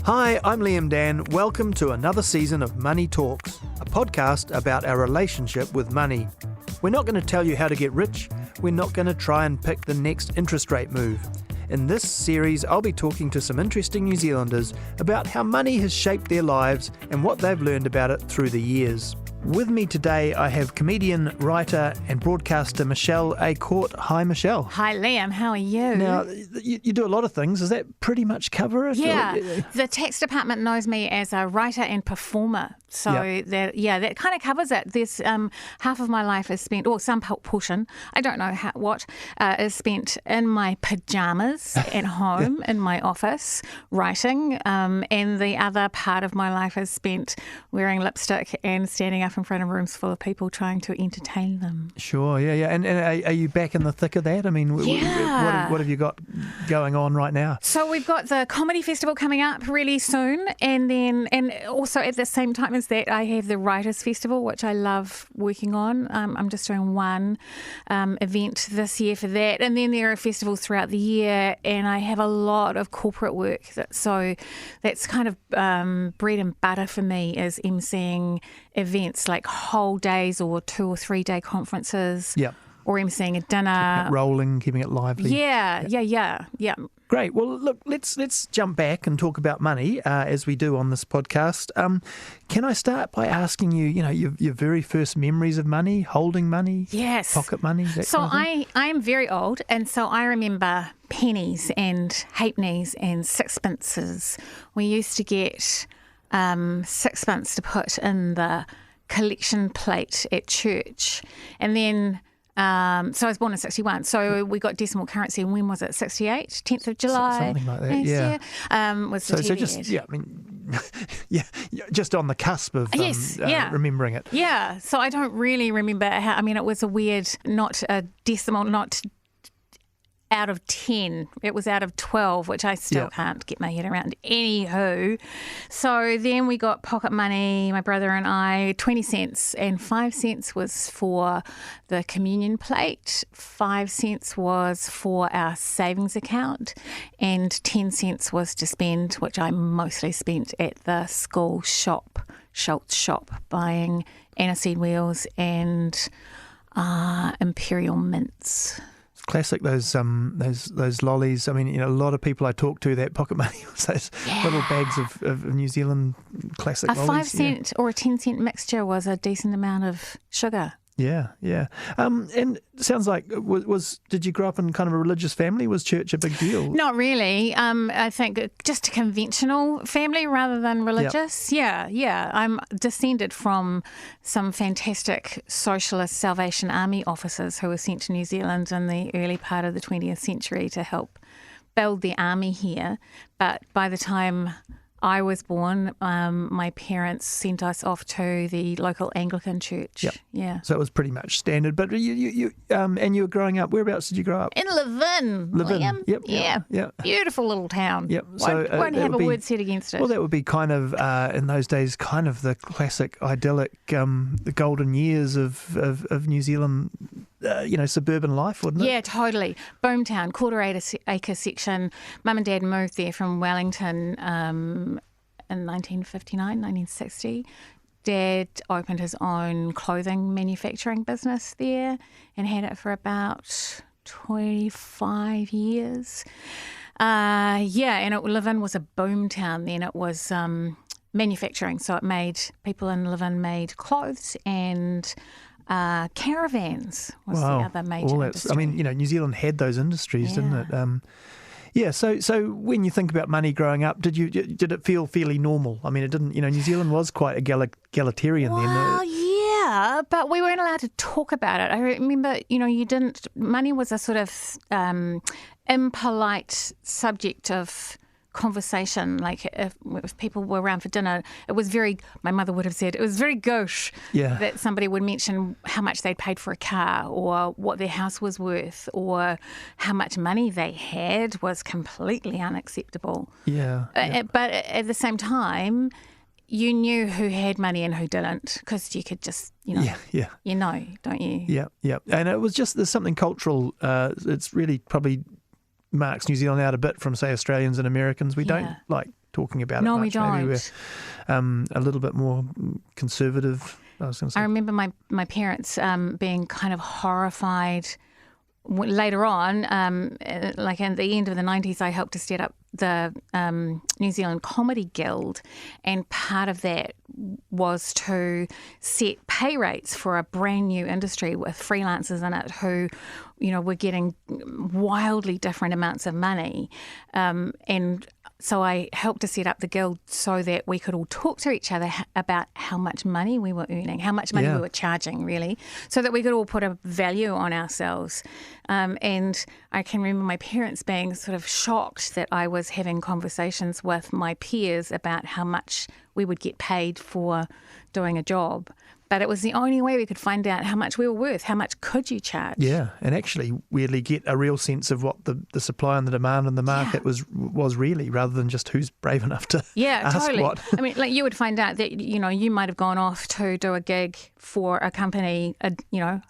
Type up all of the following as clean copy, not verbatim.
Hi, I'm Liam Dann. Welcome to another season of Money Talks, a podcast about our relationship with money. We're not going to tell you how to get rich. We're not going to try and pick the next interest rate move. In this series, I'll be talking to some interesting New Zealanders about how money has shaped their lives and what they've learned about it through the years. With me today, I have comedian, writer and broadcaster Michèle A'Court. Hi, Michèle. Hi, Liam. How are you? Now, you do a lot of things. Does that pretty much cover it? Yeah. Or? The tax department knows me as a writer and performer. So that kind of covers it. There's half of my life is spent, or some portion, I don't know what, is spent in my pajamas at home, in my office, writing. And the other part of my life is spent wearing lipstick and standing up in front of rooms full of people trying to entertain them. Sure, yeah. And are you back in the thick of that? I mean, what have you got going on right now? So we've got the comedy festival coming up really soon, and also at the same time as that, I have the Writers' Festival, which I love working on. I'm just doing one event this year for that, and then there are festivals throughout the year, and I have a lot of corporate work. So that's kind of bread and butter for me, is emceeing events like whole days or 2 or 3 day conferences. Yep. Or emceeing a dinner. Keeping it rolling, keeping it lively. Yeah. Great. Well, look, let's jump back and talk about money as we do on this podcast. Can I start by asking you, your very first memories of money, holding money, yes, pocket money? So I am very old, and so I remember pennies and halfpennies and sixpences. We used to get sixpence to put in the collection plate at church, and then. So I was born in 61, so we got decimal currency, and when was it, 68? 10th of July? Something like that, yeah. Was the so TV just, ad. yeah, I mean, just on the cusp of remembering it. Yeah, so I don't really remember how, it was a weird, not a decimal, not out of 10. It was out of 12, which I still can't get my head around. Anywho, so then we got pocket money, my brother and I, 20 cents, and 5 cents was for the communion plate, 5 cents was for our savings account, and 10 cents was to spend, which I mostly spent at the school shop, Schultz shop, buying aniseed wheels and imperial mints. Classic, those lollies. I mean, a lot of people I talk to, that pocket money was those little bags of New Zealand classic lollies. A 5 cent or a 10 cent mixture was a decent amount of sugar. Yeah. And it sounds like, did you grow up in kind of a religious family? Was church a big deal? Not really. I think just a conventional family rather than religious. Yeah. I'm descended from some fantastic socialist Salvation Army officers who were sent to New Zealand in the early part of the 20th century to help build the army here. But by the time I was born, my parents sent us off to the local Anglican church. Yep. Yeah. So it was pretty much standard. But you and you were growing up, whereabouts did you grow up? In Levin. Liam? Yep. Yeah. Beautiful little town. Yep. Won't have a word said against it. Well, that would be kind of, in those days, kind of the classic idyllic, the golden years of New Zealand, suburban life, wouldn't it? Yeah, totally. Boomtown, quarter-acre section. Mum and Dad moved there from Wellington in 1959, 1960. Dad opened his own clothing manufacturing business there and had it for about 25 years. And Levin was a boomtown then. It was manufacturing, so people in Levin made clothes and caravans was the other major industry. New Zealand had those industries, didn't it? So when you think about money growing up, did it feel fairly normal? I mean, it didn't. New Zealand was quite egalitarian then. Well, yeah, but we weren't allowed to talk about it. I remember, money was a sort of impolite subject of conversation. Like if people were around for dinner, it was my mother would have said, it was very gauche that somebody would mention how much they'd paid for a car or what their house was worth or how much money they had was completely unacceptable. Yeah. But at the same time, you knew who had money and who didn't because you could just, don't you? Yeah. And it was just, there's something cultural. It's really probably marks New Zealand out a bit from, say, Australians and Americans. We don't talking about No, it much. we don't. Maybe we're a little bit more conservative, I was going to say. I remember my parents being kind of horrified. Later on, like at the end of the 90s, I helped to set up the New Zealand Comedy Guild, and part of that was to set pay rates for a brand new industry with freelancers in it who, were getting wildly different amounts of money. And so I helped to set up the guild so that we could all talk to each other about how much money we were earning, how much money we were charging, really, so that we could all put a value on ourselves. And I can remember my parents being sort of shocked that I was having conversations with my peers about how much we would get paid for doing a job. But it was the only way we could find out how much we were worth. How much could you charge? Yeah, and actually weirdly get a real sense of what the supply and the demand in the market was really, rather than just who's brave enough to ask totally. what. I mean, like you would find out that, you might have gone off to do a gig for a company,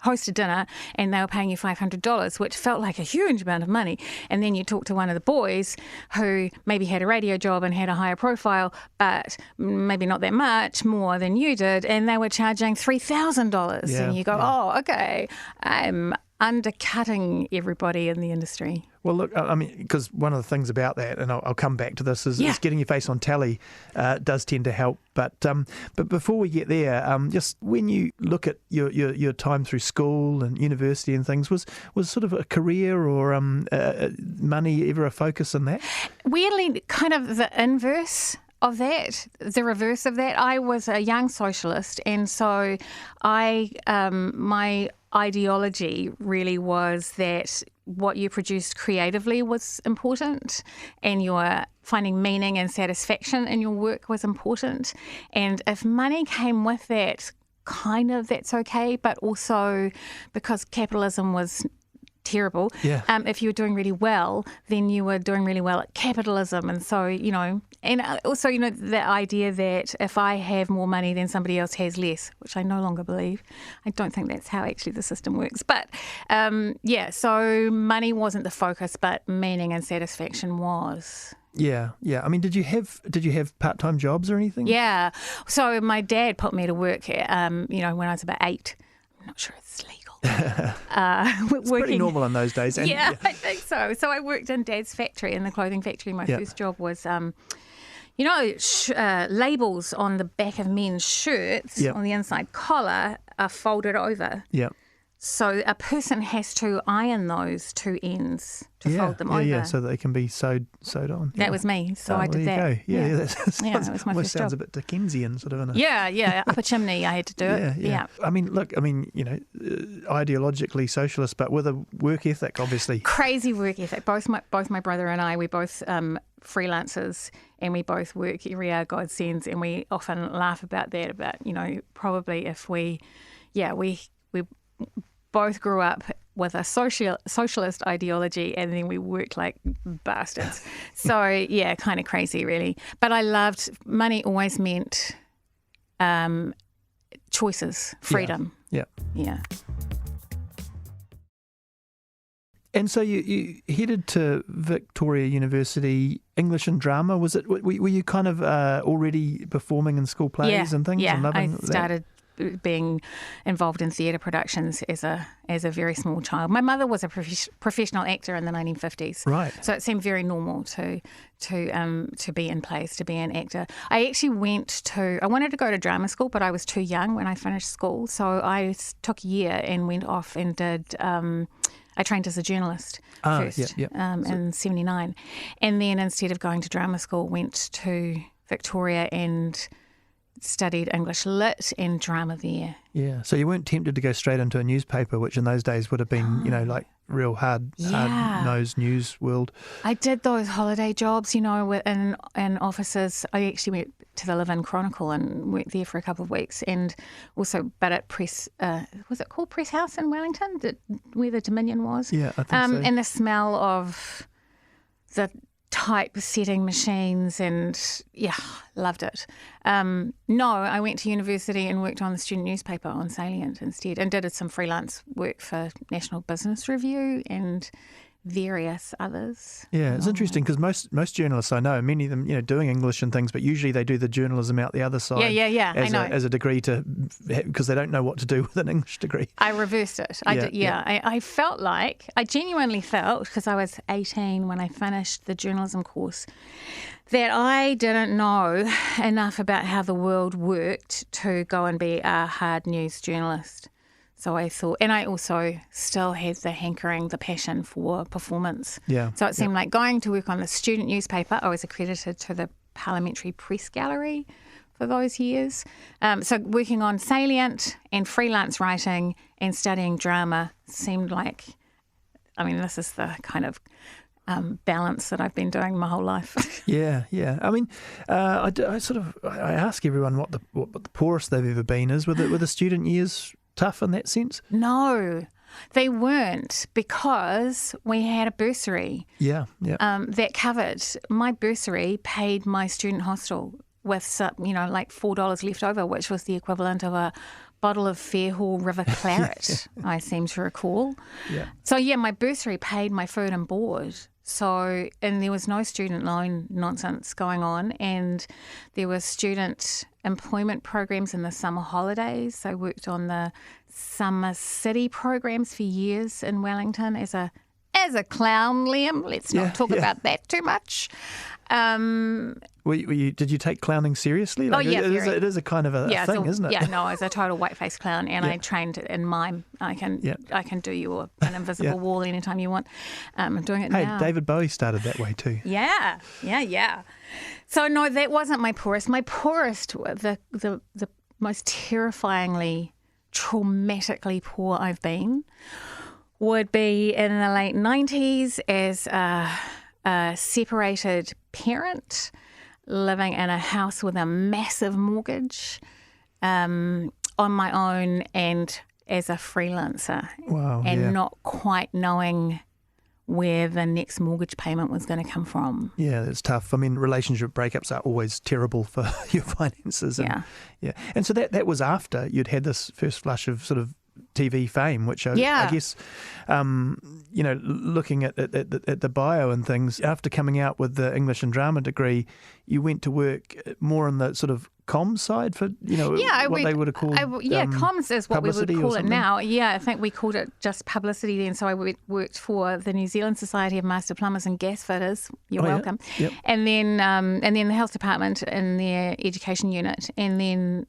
host a dinner, and they were paying you $500, which felt like a huge amount of money. And then you talk to one of the boys who maybe had a radio job and had a higher profile, but maybe not that much more than you did, and they were charging $3,000, and you go, oh, okay, I'm undercutting everybody in the industry. Well, look, I mean, because one of the things about that, and I'll come back to this, is getting your face on tally does tend to help. But before we get there, just when you look at your time through school and university and things, was sort of a career or money ever a focus in that? Weirdly, kind of the inverse of that, the reverse of that. I was a young socialist, and so my ideology really was that what you produced creatively was important, and your finding meaning and satisfaction in your work was important. And if money came with that, kind of that's okay, but also because capitalism was terrible. If you were doing really well, then you were doing really well at capitalism. And so, and also, the idea that if I have more money, then somebody else has less, which I no longer believe. I don't think that's how actually the system works. But so money wasn't the focus, but meaning and satisfaction was. Yeah. I mean, did you have part-time jobs or anything? Yeah. So my dad put me to work, when I was about 8. I'm not sure it's legal. It's pretty normal in those days. And, I think so. So I worked in Dad's factory, in the clothing factory. My first job was, labels on the back of men's shirts on the inside collar are folded over. Yeah. So a person has to iron those two ends to fold them over. Yeah, so they can be sewed on. That was me, so I did that. There you go. That was my first job. Sounds a bit Dickensian, sort of. Up a chimney I had to do it. Yeah. I mean, ideologically socialist, but with a work ethic, obviously. Crazy work ethic. Both my brother and I, we both freelancers, and we both work every hour God sends, and we often laugh about that, about, probably if we both grew up with a socialist ideology, and then we worked like bastards. So, kind of crazy, really. But I loved, money always meant choices, freedom. Yeah. And so you headed to Victoria University, English and drama. Was it? Were you kind of already performing in school plays and things? Yeah, and I started being involved in theatre productions as a very small child. My mother was a professional actor in the 1950s, right? So it seemed very normal to be in plays, to be an actor. I actually I wanted to go to drama school, but I was too young when I finished school, so I took a year and went off and did. I trained as a journalist first in 79, and then instead of going to drama school, went to Victoria and studied English Lit and drama there. Yeah, so you weren't tempted to go straight into a newspaper, which in those days would have been, like real hard-nosed news world. I did those holiday jobs, in offices. I actually went to the Live-In Chronicle and worked there for a couple of weeks, and also, but at Press, was it called Press House in Wellington, where the Dominion was? Yeah, I think so. And the smell of the typesetting machines, and loved it. No, I went to university and worked on the student newspaper on Salient instead, and did some freelance work for National Business Review, and various others. Yeah, it's interesting because most journalists I know, many of them, doing English and things, but usually they do the journalism out the other side. Yeah. I know. As a degree because they don't know what to do with an English degree. I reversed it. I felt like, I genuinely felt, because I was 18 when I finished the journalism course, that I didn't know enough about how the world worked to go and be a hard news journalist. So I thought, and I also still had the hankering, the passion for performance. Yeah. So it seemed like going to work on the student newspaper. I was accredited to the Parliamentary Press Gallery for those years. So working on salient and freelance writing and studying drama seemed like, this is the kind of balance that I've been doing my whole life. Yeah. I ask everyone what the poorest they've ever been is. Were the student years tough in that sense? No, they weren't, because we had a bursary. Yeah. That covered my bursary, paid my student hostel with some, like $4 left over, which was the equivalent of a bottle of Fairhall River Claret, I seem to recall. Yeah. So my bursary paid my food and board. So, and there was no student loan nonsense going on, and there were student employment programs in the summer holidays. I worked on the summer city programs for years in Wellington as a clown, Liam. Let's not talk about that too much. Did you take clowning seriously? It is a kind of a thing, isn't it? Yeah, no, as a total whiteface clown, and I trained in mime. I can do you an invisible wall anytime you want. I'm doing it now. Hey, David Bowie started that way too. Yeah. So no, that wasn't my poorest. My poorest, the most terrifyingly, traumatically poor I've been, would be in the late 90s as a separated parent living in a house with a massive mortgage on my own and as a freelancer. Wow, and not quite knowing where the next mortgage payment was going to come from. Yeah, that's tough. Relationship breakups are always terrible for your finances. And, And so that was after you'd had this first flush of sort of TV fame, which I guess, looking at the bio and things, after coming out with the English and drama degree, you went to work more on the sort of comms side for, they would have called comms is what we would call it now. Yeah, I think we called it just publicity then. So I worked for the New Zealand Society of Master Plumbers and Gas Fitters. You're welcome. Yeah. Yep. And then the health department in their education unit, and then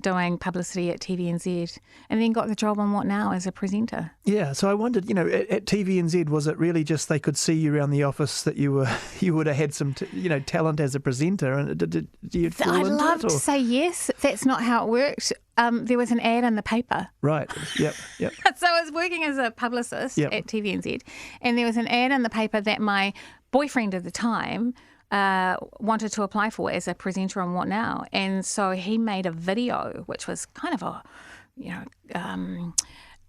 doing publicity at TVNZ, and then got the job on What Now as a presenter. Yeah, so I wondered, at TVNZ, was it really just they could see you around the office that you would have had some, talent as a presenter, and did you fall into it? I'd love to say yes. That's not how it worked. There was an ad in the paper. Right. Yep. So I was working as a publicist at TVNZ, and there was an ad in the paper that my boyfriend at the time wanted to apply for as a presenter on What Now. And so he made a video, which was kind of a,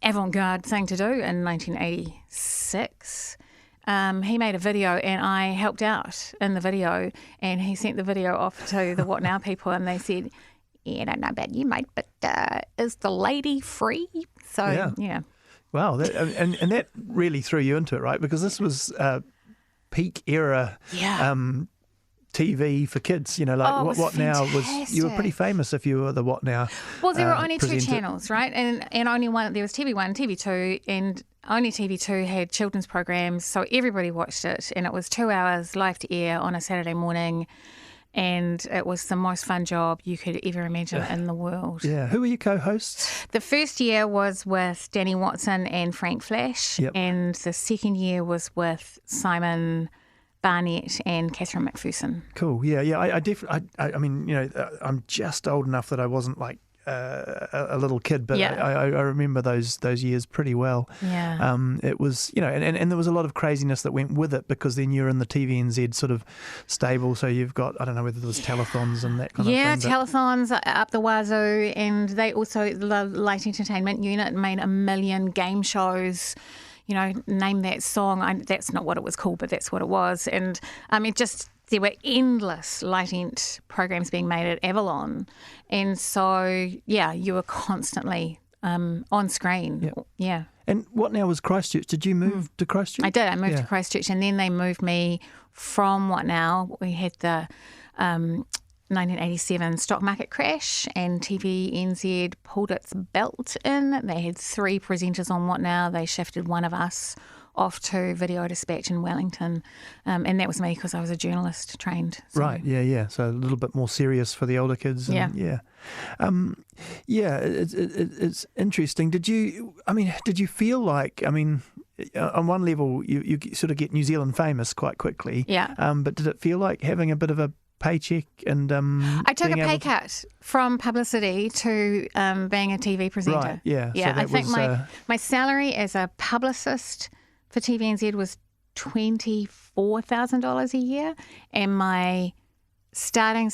avant-garde thing to do in 1986. He made a video and I helped out in the video, and he sent the video off to the What Now people, and they said, I don't know about you, mate, but is the lady free? So, yeah. Wow. And that really threw you into it, right? Because this was peak era TV for kids, What Now was, you were pretty famous if you were the What Now. Well, there were only two channels, right? And only one, there was TV1, TV2, and only TV2 had children's programs, so everybody watched it, and it was 2 hours live to air on a Saturday morning, and it was the most fun job you could ever imagine in the world. Yeah. Who were your co-hosts? The first year was with Danny Watson and Frank Flash, and the second year was with Simon Barnett and Catherine McPherson. Cool. Yeah. I definitely. I mean, I'm just old enough that I wasn't like a little kid, but I remember those years pretty well. Yeah. It was, and there was a lot of craziness that went with it, because then you're in the TVNZ sort of stable, so you've got, I don't know whether there was telethons and that kind of thing. Yeah, telethons up the wazoo, and they also, the Light Entertainment unit made 1 million game shows. Name that song. That's not what it was called, but that's what it was. And there were endless light ent programs being made at Avalon. And so, you were constantly on screen. Yep. Yeah. And what now was Christchurch? Did you move to Christchurch? I did. I moved to Christchurch, and then they moved me from What Now. We had the 1987 stock market crash, and TVNZ pulled its belt in. They had 3 presenters on What Now. They shifted one of us off to Video Dispatch in Wellington, and that was me because I was a journalist trained. So. Right, yeah. So a little bit more serious for the older kids. And, it's interesting. Did you feel like, on one level, you sort of get New Zealand famous quite quickly. Yeah. But did it feel like having a bit of a paycheck and I took a pay cut from publicity to being a TV presenter. Right, yeah. Yeah, So I think my salary as a publicist for TVNZ was $24,000 a year, and my starting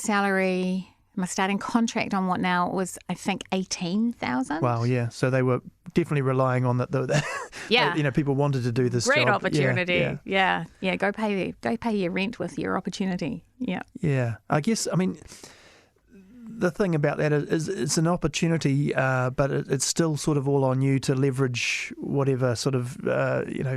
contract on What Now was, I think, $18,000. Wow, yeah. So they were definitely relying on that. Yeah. People wanted to do this Great job. opportunity. Yeah. Go pay your rent with your opportunity. Yeah. Yeah. I guess, the thing about that is it's an opportunity, but it's still sort of all on you to leverage whatever sort of,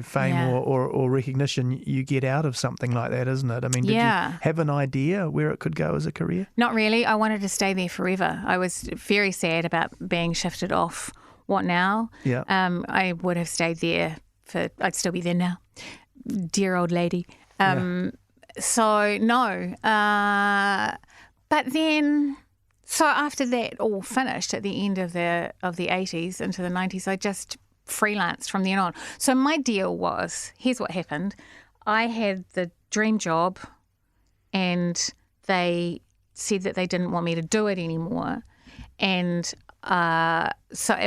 fame or recognition you get out of something like that, isn't it? Did you have an idea where it could go as a career? Not really. I wanted to stay there forever. I was very sad about being shifted off What Now. Yeah. I would have stayed there I'd still be there now. Dear old lady. So, no. But then... So after that all finished at the end of the 80s into the 90s, I just freelanced from then on. So my deal was, here's what happened. I had the dream job, and they said that they didn't want me to do it anymore. And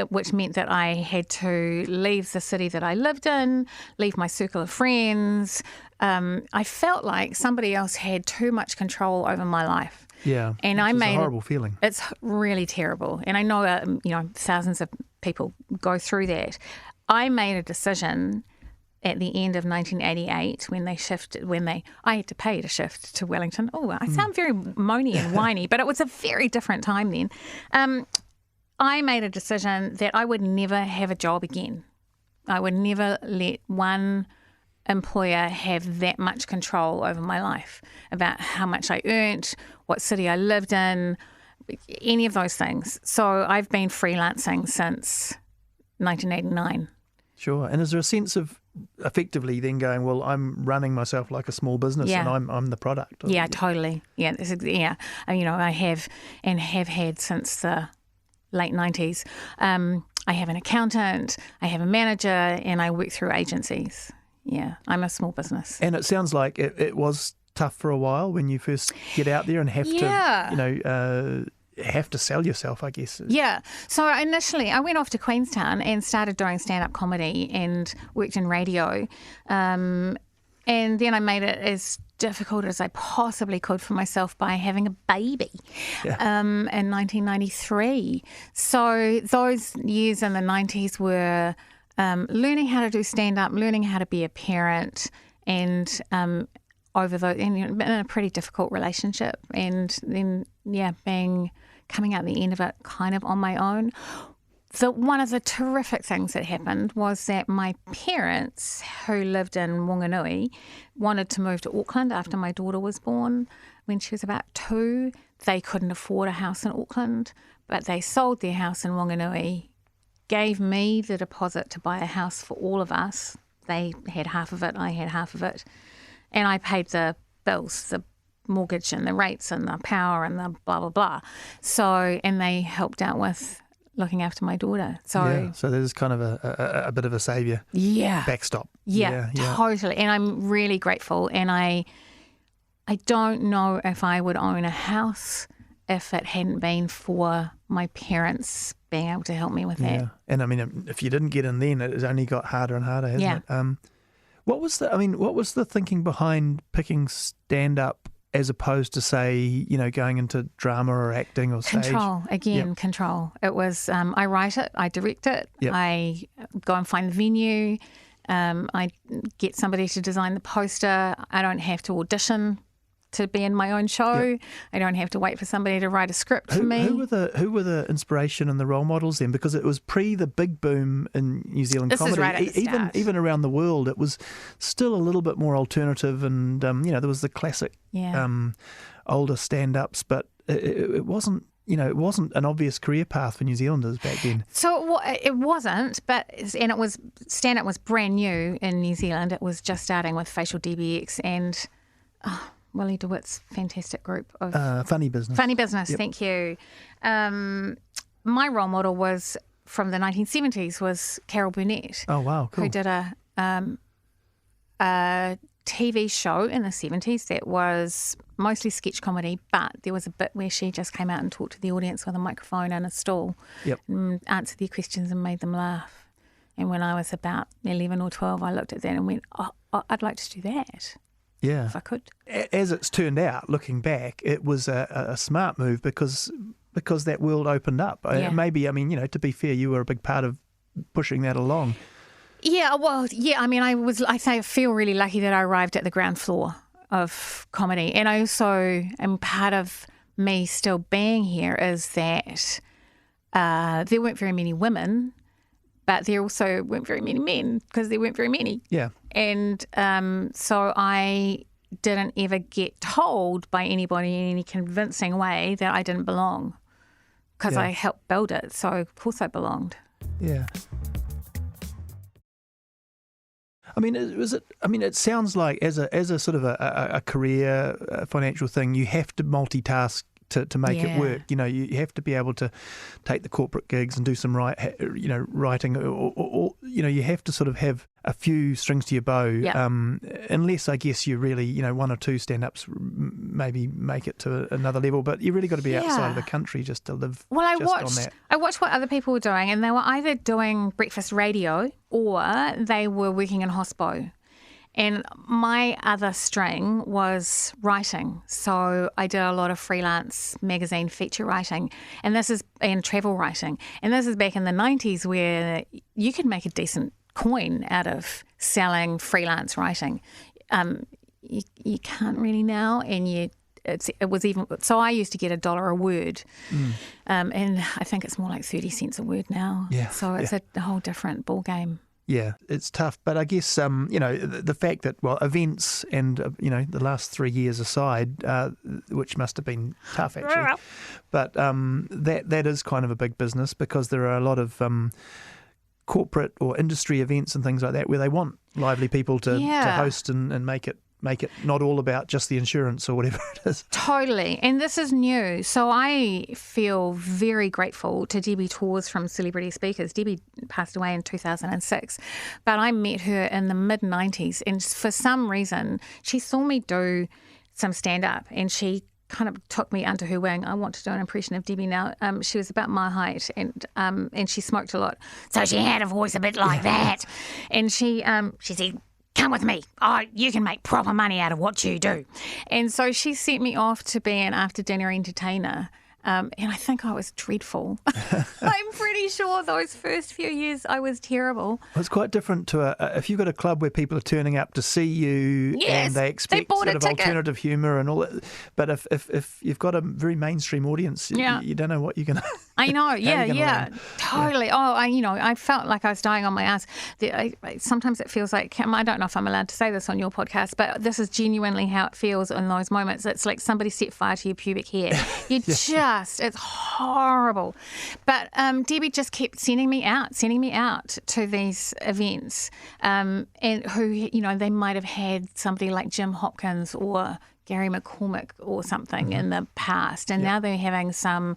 which meant that I had to leave the city that I lived in, leave my circle of friends. I felt like somebody else had too much control over my life. Yeah, and it's a horrible feeling. It's really terrible, and I know thousands of people go through that. I made a decision at the end of 1988 I had to pay to shift to Wellington. Oh, I sound very moany and whiny, but it was a very different time then. I made a decision that I would never have a job again. I would never let one employer have that much control over my life, about how much I earned, what city I lived in, any of those things. So I've been freelancing since 1989. Sure. And is there a sense of effectively then going, well, I'm running myself like a small business and I'm the product? Yeah, totally. Yeah. I have had since the late 90s. I have an accountant, I have a manager, and I work through agencies. Yeah, I'm a small business. And it sounds like it was tough for a while when you first get out there and have to sell yourself, I guess. Yeah. So initially I went off to Queenstown and started doing stand-up comedy and worked in radio. And then I made it as difficult as I possibly could for myself by having a baby in 1993. So those years in the 90s were... learning how to do stand-up, learning how to be a parent, and in a pretty difficult relationship, and then coming out the end of it kind of on my own. One of the terrific things that happened was that my parents, who lived in Whanganui, wanted to move to Auckland after my daughter was born when she was about 2. They couldn't afford a house in Auckland, but they sold their house in Whanganui, gave me the deposit to buy a house for all of us. They had half of it, I had half of it. And I paid the bills, the mortgage and the rates and the power and the blah, blah, blah. So, and they helped out with looking after my daughter. So there's kind of a bit of a saviour backstop. Yeah, totally. And I'm really grateful. And I don't know if I would own a house if it hadn't been for my parents being able to help me with that. And if you didn't get in then, it has only got harder and harder, hasn't it? What was the thinking behind picking stand-up as opposed to, say, going into drama or acting or stage? Control. It was, I write it, I direct it, I go and find the venue, I get somebody to design the poster. I don't have to audition to be in my own show. Yep. I don't have to wait for somebody to write a script for me. Who were the inspiration and the role models then? Because it was pre the big boom in New Zealand This comedy. is right at the start. Even around the world, it was still a little bit more alternative, and there was the classic older stand-ups, but it wasn't. It wasn't an obvious career path for New Zealanders back then. So it wasn't, stand-up was brand new in New Zealand. It was just starting with Facial DBX and Willie DeWitt's fantastic group of Funny Business. Funny Business, Yep. Thank you. My role model was from the 1970s was Carol Burnett. Oh wow, cool. Who did a TV show in the 70s that was mostly sketch comedy, but there was a bit where she just came out and talked to the audience with a microphone and a stool, Yep. and answered their questions and made them laugh. And when I was about 11 or 12, I looked at that and went, I'd like to do that Yeah. if I could. As it's turned out, looking back, it was a smart move because that world opened up. Yeah. Maybe, to be fair, you were a big part of pushing that along. Yeah, well, yeah, I feel really lucky that I arrived at the ground floor of comedy. And I also am part of me still being here is that there weren't very many women, but there also weren't very many men because there weren't very many. Yeah. And so I didn't ever get told by anybody in any convincing way that I didn't belong because Yeah. I helped build it. So of course I belonged. Yeah. It sounds like as a sort of a career financial thing, you have to multitask to make it work. You have to be able to take the corporate gigs and do some writing, or you have to sort of have a few strings to your bow. Yep. Unless I guess you really, one or two stand-ups maybe make it to another level, but you really got to be outside of the country just to live. Well, on that. I watched what other people were doing, and they were either doing breakfast radio or they were working in hospo. And my other string was writing. So I did a lot of freelance magazine feature writing and travel writing. And this is back in the 90s where you could make a decent coin out of selling freelance writing. You can't really now, and it was even so. I used to get $1 a word, and I think it's more like 30 cents a word now. Yeah, so it's a whole different ball game. Yeah, it's tough, but I guess the fact that events and the last 3 years aside, which must have been tough actually, but that is kind of a big business because there are a lot of corporate or industry events and things like that where they want lively people to host and make it not all about just the insurance or whatever it is. Totally. And this is new. So I feel very grateful to Debbie Torres from Celebrity Speakers. Debbie passed away in 2006, but I met her in the mid-90s. And for some reason, she saw me do some stand-up and she kind of took me under her wing. I want to do an impression of Debbie now. She was about my height and she smoked a lot. So she had a voice a bit like that. And she said, "Come with me. Oh, you can make proper money out of what you do." And so she sent me off to be an after-dinner entertainer. And I think I was dreadful. I'm pretty sure those first few years I was terrible. Well, it's quite different to if you've got a club where people are turning up to see you and they expect sort of alternative humour and all that. But if you've got a very mainstream audience, you don't know what you're going to... I know, yeah, totally. Yeah. I felt like I was dying on my ass. Sometimes it feels like, I don't know if I'm allowed to say this on your podcast, but this is genuinely how it feels in those moments. It's like somebody set fire to your pubic hair. You it's horrible. But Debbie just kept sending me out to these events, and who, they might have had somebody like Jim Hopkins or Gary McCormick or something in the past, and now they're having some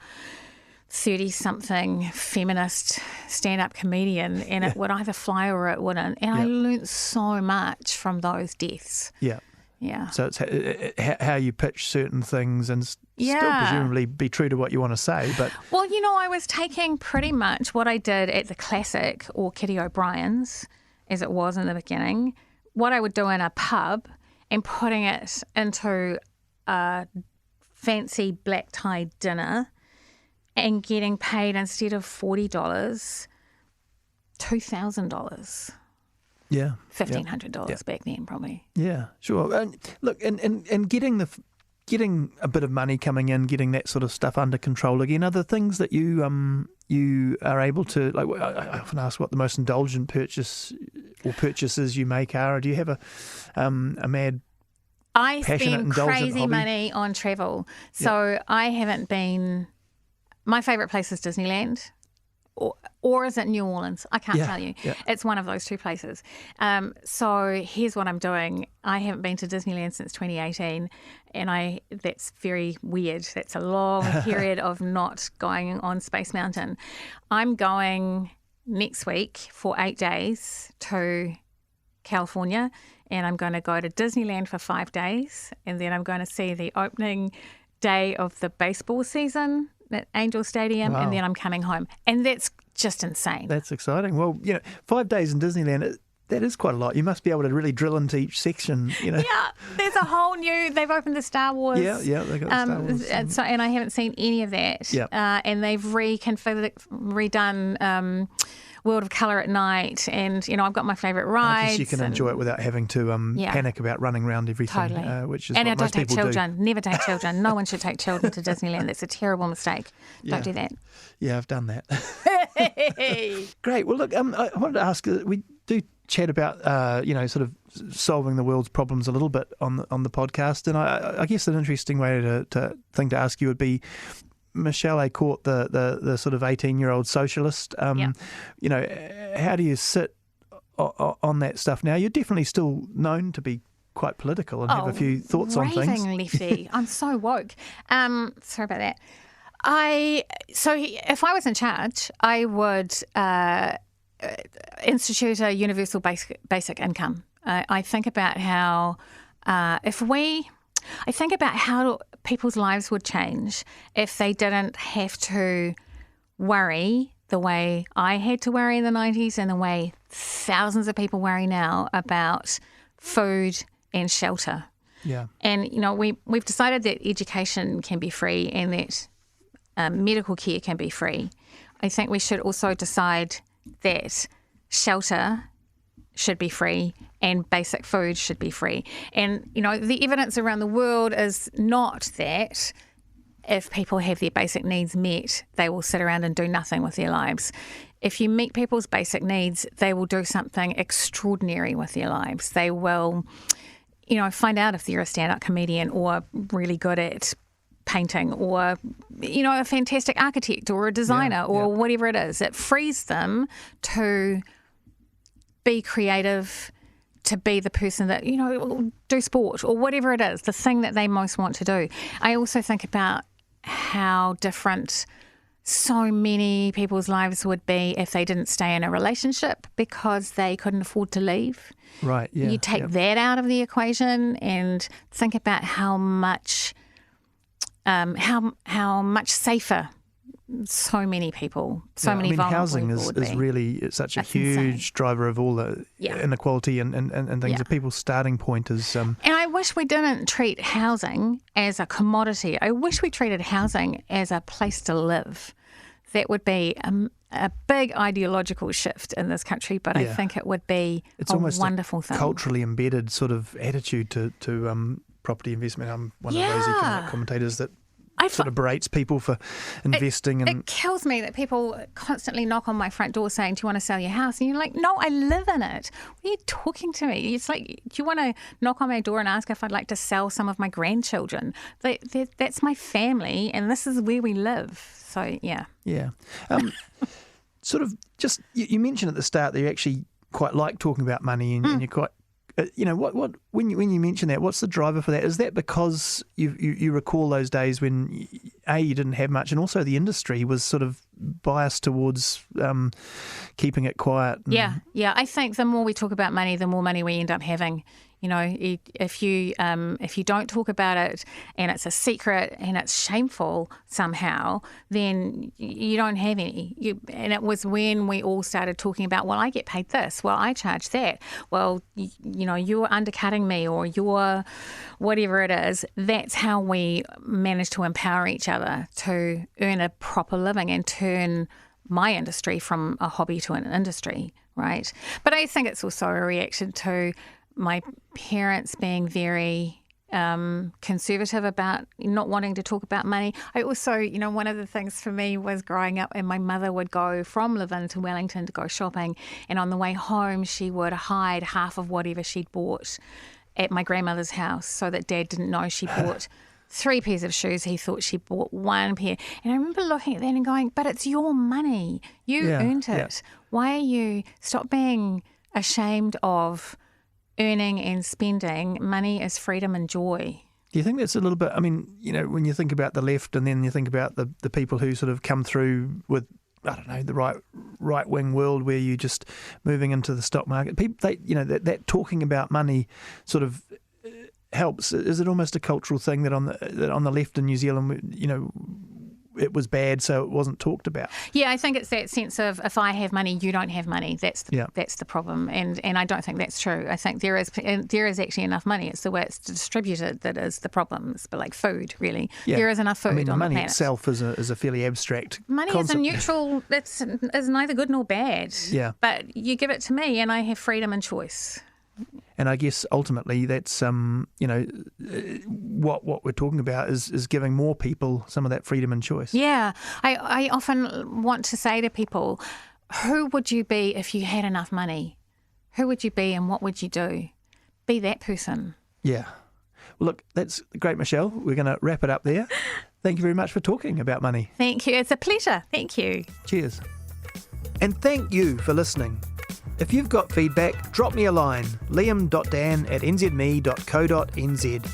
30-something feminist stand-up comedian, and it would either fly or it wouldn't. And I learnt so much from those deaths. Yeah. Yeah. So it's how you pitch certain things and still presumably be true to what you want to say. But well, I was taking pretty much what I did at the Classic or Kitty O'Brien's, as it was in the beginning, what I would do in a pub, and putting it into a fancy black tie dinner and getting paid, instead of $40, $2,000. Yeah. $1,500 back then, probably. Yeah, sure. And look, and getting getting a bit of money coming in, getting that sort of stuff under control again, are there things that you are able to, like, I often ask what the most indulgent purchase or purchases you make are. Or do you have a mad, I passionate, spend indulgent crazy hobby? money on travel. So I haven't been, my favourite place is Disneyland. Or is it New Orleans? I can't tell you. Yeah. It's one of those two places. So here's what I'm doing. I haven't been to Disneyland since 2018, and that's very weird. That's a long period of not going on Space Mountain. I'm going next week for 8 days to California, and I'm going to go to Disneyland for 5 days, and then I'm going to see the opening day of the baseball season at Angel Stadium, and then I'm coming home. And that's just insane. That's exciting. Well, 5 days in Disneyland, that is quite a lot. You must be able to really drill into each section, Yeah, there's a whole new, they've opened the Star Wars. Yeah, they got the Star Wars. And I haven't seen any of that. Yeah. And they've redone World of Colour at night, and I've got my favourite rides. I guess you can enjoy it without having to panic about running around everything, Totally. which is and what don't most take people children. Never take children. No one should take children to Disneyland. That's a terrible mistake. Don't do that. Yeah, I've done that. Great. Well, look, I wanted to ask. We do chat about sort of solving the world's problems a little bit on the podcast, and I guess an interesting way to ask you would be, Michèle A'Court, the sort of 18-year-old socialist. How do you sit on that stuff now? You're definitely still known to be quite political and have a few thoughts on things. Raving lefty. I'm so woke. Sorry about that. So if I was in charge, I would institute a universal basic income. I think about how people's lives would change if they didn't have to worry the way I had to worry in the 90s and the way thousands of people worry now about food and shelter. Yeah. And, we've decided that education can be free and that medical care can be free. I think we should also decide that shelter should be free and basic food should be free. And, the evidence around the world is not that if people have their basic needs met, they will sit around and do nothing with their lives. If you meet people's basic needs, they will do something extraordinary with their lives. They will, find out if they're a stand-up comedian or really good at painting or, a fantastic architect or a designer or whatever it is. It frees them to be creative, to be the person that, do sport or whatever it is, the thing that they most want to do. I also think about how different so many people's lives would be if they didn't stay in a relationship because they couldn't afford to leave. Right, yeah. You take that out of the equation and think about how much safer so many people, many vulnerable housing people would be. is really such a That's huge insane. driver of all the inequality and things. Yeah. People's starting point is... And I wish we didn't treat housing as a commodity. I wish we treated housing as a place to live. That would be a big ideological shift in this country, but I think it would be it's a almost wonderful thing. Culturally embedded sort of attitude to property investment. I'm one of those economic commentators that sort of berates people for investing. It kills me that people constantly knock on my front door saying, do you want to sell your house? And you're like, no, I live in it. What are you talking to me? It's like, do you want to knock on my door and ask if I'd like to sell some of my grandchildren? That's my family and this is where we live. So, yeah. Yeah. Sort of just, you mentioned at the start that you actually quite like talking about money and you're quite... what when you mention that, what's the driver for that? Is that because you recall those days when you didn't have much, and also the industry was sort of biased towards keeping it quiet? Yeah. I think the more we talk about money, the more money we end up having. If you don't talk about it and it's a secret and it's shameful somehow, then you don't have any. And it was when we all started talking about, well, I get paid this, well, I charge that, well, you're undercutting me or you're whatever it is. That's how we manage to empower each other to earn a proper living and turn my industry from a hobby to an industry, right? But I think it's also a reaction to my parents being very conservative about not wanting to talk about money. I also, one of the things for me was growing up, and my mother would go from Levin to Wellington to go shopping, and on the way home she would hide half of whatever she'd bought at my grandmother's house so that Dad didn't know she bought 3 pairs of shoes. He thought she bought 1 pair. And I remember looking at that and going, but it's your money. You earned it. Yeah. Why are you... Stop being ashamed of earning and spending. Money is freedom and joy. Do you think that's a little bit... I mean, when you think about the left and then you think about the people who sort of come through with, I don't know, the right-wing world where you're just moving into the stock market. People, that talking about money sort of helps. Is it almost a cultural thing that on the left in New Zealand, it was bad, so it wasn't talked about? Yeah, I think it's that sense of, if I have money, you don't have money. That's the problem, and I don't think that's true. I think there is actually enough money. It's the way it's distributed that is the problem. It's like food, really. Yeah. There is enough food on the planet. Money itself is a fairly abstract money concept. Is a neutral. Is neither good nor bad. Yeah. But you give it to me, and I have freedom and choice. And I guess ultimately that's what we're talking about is giving more people some of that freedom and choice. Yeah, I often want to say to people, who would you be if you had enough money? Who would you be and what would you do? Be that person. Yeah. Well, look, that's great, Michelle. We're going to wrap it up there. Thank you very much for talking about money. Thank you. It's a pleasure. Thank you. Cheers. And thank you for listening. If you've got feedback, drop me a line, liam.dan@nzme.co.nz.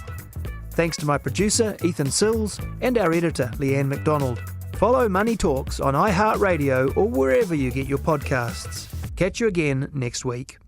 Thanks to my producer, Ethan Sills, and our editor, Leanne McDonald. Follow Money Talks on iHeartRadio or wherever you get your podcasts. Catch you again next week.